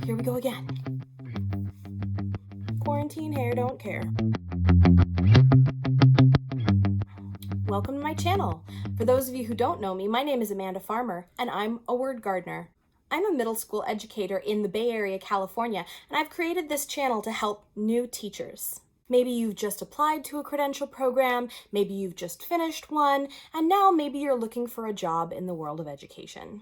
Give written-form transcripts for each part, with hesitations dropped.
here we go again. Quarantine hair don't care. Welcome to my channel. For those of you who don't know me, my name is Amanda Farmer, and I'm a Awordgardener. I'm a middle school educator in the Bay Area, California, and I've created this channel to help new teachers. Maybe you've just applied to a credential program, maybe you've just finished one, and now maybe you're looking for a job in the world of education.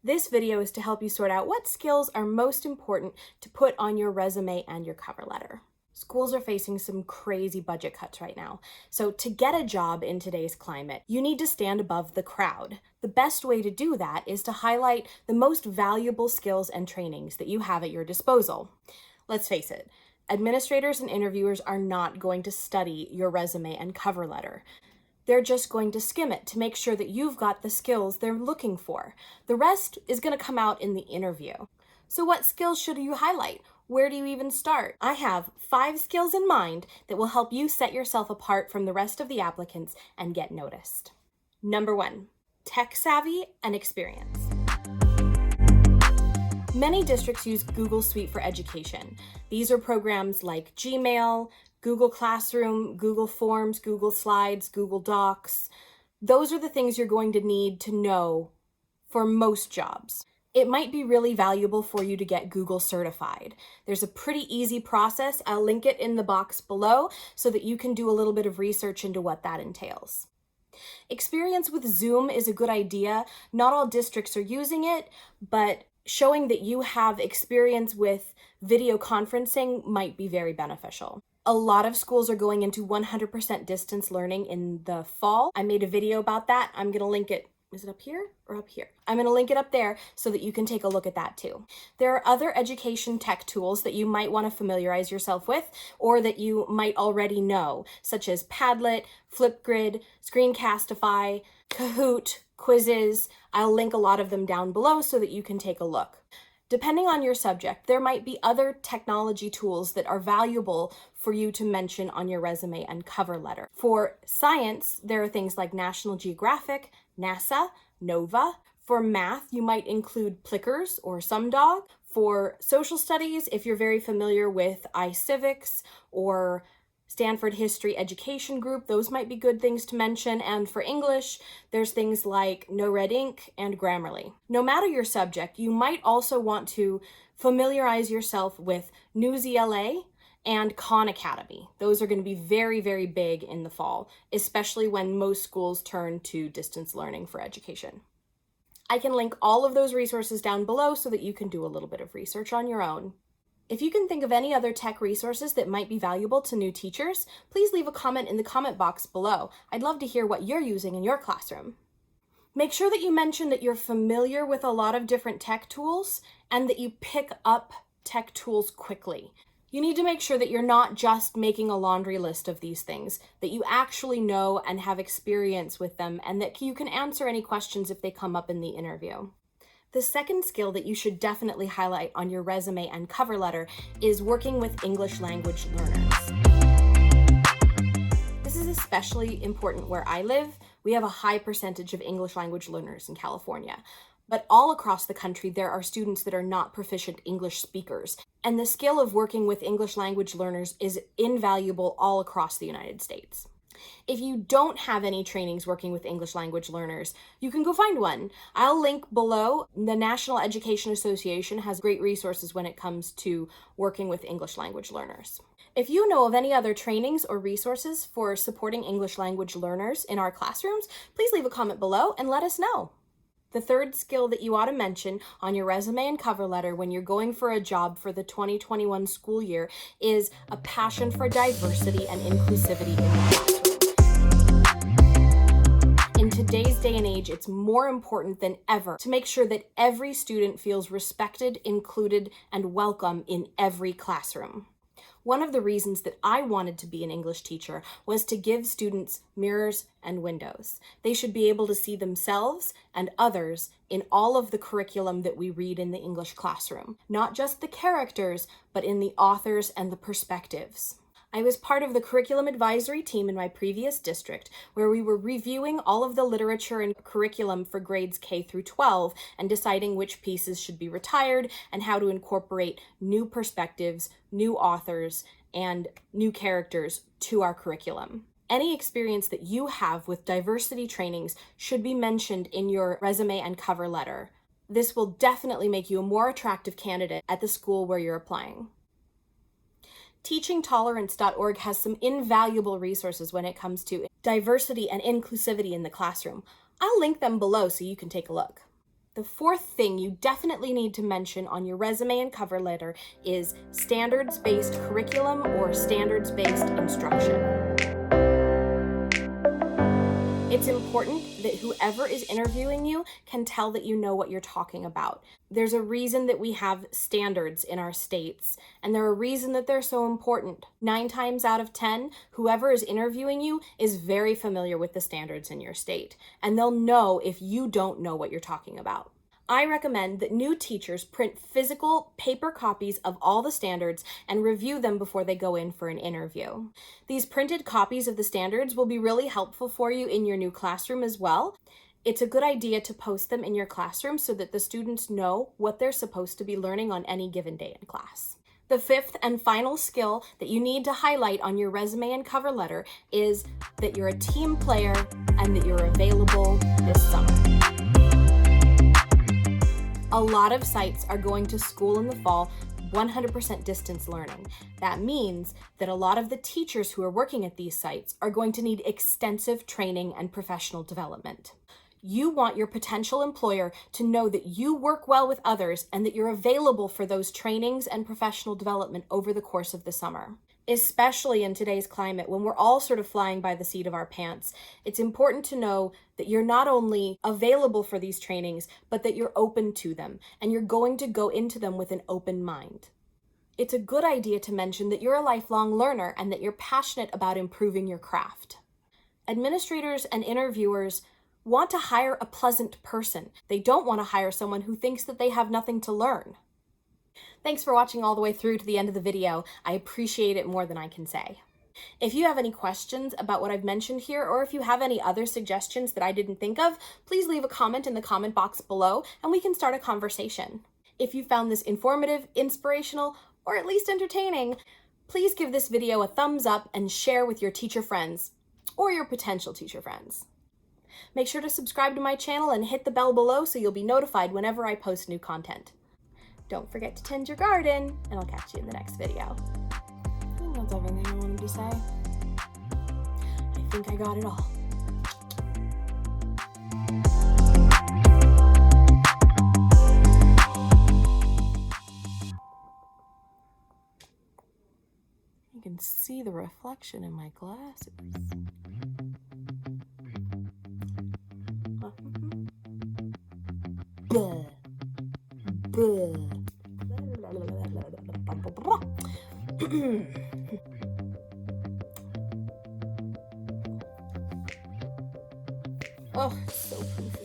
This video is to help you sort out what skills are most important to put on your resume and your cover letter. Schools are facing some crazy budget cuts right now, so to get a job in today's climate, you need to stand above the crowd. The best way to do that is to highlight the most valuable skills and trainings that you have at your disposal. Let's face it, administrators and interviewers are not going to study your resume and cover letter. They're just going to skim it to make sure that you've got the skills they're looking for. The rest is going to come out in the interview. So what skills should you highlight? Where do you even start? I have 5 skills in mind that will help you set yourself apart from the rest of the applicants and get noticed. Number 1, tech savvy and experience. Many districts use Google Suite for Education. These are programs like Gmail, Google Classroom, Google Forms, Google Slides, Google Docs. Those are the things you're going to need to know for most jobs. It might be really valuable for you to get Google certified. There's a pretty easy process. I'll link it in the box below so that you can do a little bit of research into what that entails. Experience with Zoom is a good idea. Not all districts are using it, but showing that you have experience with video conferencing might be very beneficial. A lot of schools are going into 100% distance learning in the fall. I made a video about that. I'm going to link it. Is it up here or up here? I'm going to link it up there so that you can take a look at that too. There are other education tech tools that you might want to familiarize yourself with or that you might already know, such as Padlet, Flipgrid, Screencastify, Kahoot, Quizzes. I'll link a lot of them down below so that you can take a look. Depending on your subject, there might be other technology tools that are valuable for you to mention on your resume and cover letter. For science, there are things like National Geographic, NASA, NOVA. For math, you might include Plickers or SumDog. For social studies, if you're very familiar with iCivics or Stanford History Education Group, those might be good things to mention. And for English, there's things like No Red Ink and Grammarly. No matter your subject, you might also want to familiarize yourself with Newsy LA and Khan Academy. Those are going to be very, very big in the fall, especially when most schools turn to distance learning for education. I can link all of those resources down below so that you can do a little bit of research on your own. If you can think of any other tech resources that might be valuable to new teachers, please leave a comment in the comment box below. I'd love to hear what you're using in your classroom. Make sure that you mention that you're familiar with a lot of different tech tools and that you pick up tech tools quickly. You need to make sure that you're not just making a laundry list of these things, that you actually know and have experience with them, and that you can answer any questions if they come up in the interview. The second skill that you should definitely highlight on your resume and cover letter is working with English language learners. This is especially important where I live. We have a high percentage of English language learners in California. But all across the country, there are students that are not proficient English speakers. And the skill of working with English language learners is invaluable all across the United States. If you don't have any trainings working with English language learners, you can go find one. I'll link below. The National Education Association has great resources when it comes to working with English language learners. If you know of any other trainings or resources for supporting English language learners in our classrooms, please leave a comment below and let us know. The third skill that you ought to mention on your resume and cover letter when you're going for a job for the 2021 school year is a passion for diversity and inclusivity in the classroom. In today's day and age, it's more important than ever to make sure that every student feels respected, included, and welcome in every classroom. One of the reasons that I wanted to be an English teacher was to give students mirrors and windows. They should be able to see themselves and others in all of the curriculum that we read in the English classroom. Not just the characters, but in the authors and the perspectives. I was part of the curriculum advisory team in my previous district, where we were reviewing all of the literature and curriculum for grades K through 12 and deciding which pieces should be retired and how to incorporate new perspectives, new authors, and new characters to our curriculum. Any experience that you have with diversity trainings should be mentioned in your resume and cover letter. This will definitely make you a more attractive candidate at the school where you're applying. TeachingTolerance.org has some invaluable resources when it comes to diversity and inclusivity in the classroom. I'll link them below so you can take a look. The fourth thing you definitely need to mention on your resume and cover letter is standards-based curriculum or standards-based instruction. It's important that whoever is interviewing you can tell that you know what you're talking about. There's a reason that we have standards in our states, and there's a reason that they're so important. 9 times out of 10, whoever is interviewing you is very familiar with the standards in your state, and they'll know if you don't know what you're talking about. I recommend that new teachers print physical paper copies of all the standards and review them before they go in for an interview. These printed copies of the standards will be really helpful for you in your new classroom as well. It's a good idea to post them in your classroom so that the students know what they're supposed to be learning on any given day in class. The fifth and final skill that you need to highlight on your resume and cover letter is that you're a team player and that you're available this summer. A lot of sites are going to school in the fall 100% distance learning. That means that a lot of the teachers who are working at these sites are going to need extensive training and professional development. You want your potential employer to know that you work well with others and that you're available for those trainings and professional development over the course of the summer. Especially in today's climate, when we're all sort of flying by the seat of our pants, it's important to know that you're not only available for these trainings, but that you're open to them, and you're going to go into them with an open mind. It's a good idea to mention that you're a lifelong learner and that you're passionate about improving your craft. Administrators and interviewers want to hire a pleasant person. They don't want to hire someone who thinks that they have nothing to learn. Thanks for watching all the way through to the end of the video. I appreciate it more than I can say. If you have any questions about what I've mentioned here, or if you have any other suggestions that I didn't think of, please leave a comment in the comment box below and we can start a conversation. If you found this informative, inspirational, or at least entertaining, please give this video a thumbs up and share with your teacher friends, or your potential teacher friends. Make sure to subscribe to my channel and hit the bell below so you'll be notified whenever I post new content. Don't forget to tend your garden, and I'll catch you in the next video. I think that's everything I wanted to say. I think I got it all. You can see the reflection in my glasses. Bleh. Bleh. Oh, so poofy.